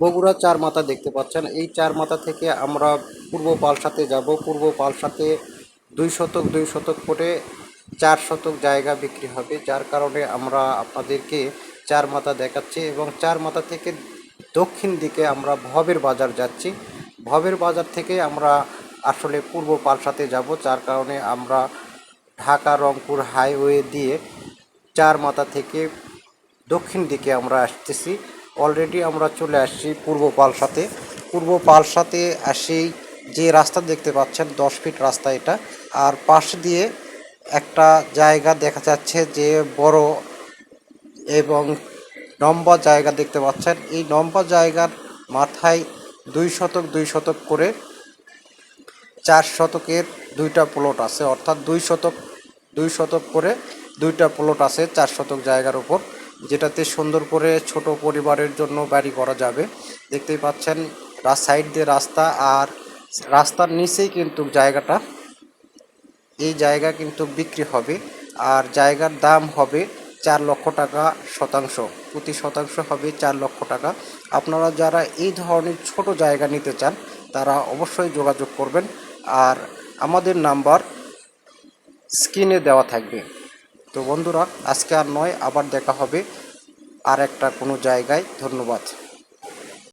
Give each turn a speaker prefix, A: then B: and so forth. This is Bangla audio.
A: বগুড়া চার মাথা দেখতে পাচ্ছেন। এই চার মাথা থেকে আমরা পূর্ব পালসাতে যাব। পূর্ব পালসাতে 2 শতক করে 4 শতক জায়গা বিক্রি হবে, যার কারণে আমরা আপনাদেরকে চার মাথা দেখাচ্ছি। এবং চার মাথা থেকে দক্ষিণ দিকে আমরা ভবের বাজার যাচ্ছি। ভবের বাজার থেকে আমরা আসলে পূর্ব পালসাতে যাব, যার কারণে আমরা ঢাকা রংপুর হাইওয়ে দিয়ে চার মাথা থেকে দক্ষিণ দিকে আমরা আসতেছি। অলরেডি আমরা চলে আসছি পূর্ব পালসাতে। পূর্ব পালসাতে আসেই যে রাস্তা দেখতে পাচ্ছেন 10 ফিট রাস্তা এটা, আর পাশ দিয়ে একটা জায়গা দেখা যাচ্ছে যে বড় এবং লম্বা জায়গা দেখতে পাচ্ছেন। এই লম্বা জায়গার মাথায় 2 শতক করে 4 শতকের 2টা প্লট আছে, অর্থাৎ 2 শতক করে 2টা প্লট আছে 4 শতক জায়গার উপর, যেটাতে সুন্দর করে ছোট পরিবারের জন্য বাড়ি করা যাবে। দেখতেই পাচ্ছেন সাইড দিয়ে রাস্তা, আর রাস্তার নিচেই কিন্তু জায়গাটা। এই জায়গা কিন্তু বিক্রি হবে, আর জায়গার দাম হবে 4 লক্ষ টাকা শতাংশ। প্রতি শতাংশ হবে 4 লক্ষ টাকা। আপনারা যারা এই ধরনের ছোট জায়গা নিতে চান তারা অবশ্যই যোগাযোগ করবেন, আর আমাদের নাম্বার স্ক্রিনে দেওয়া থাকবে। তো বন্ধুরা, আজকে আর নয়, আবার দেখা হবে আর একটা কোনো জায়গায়। ধন্যবাদ।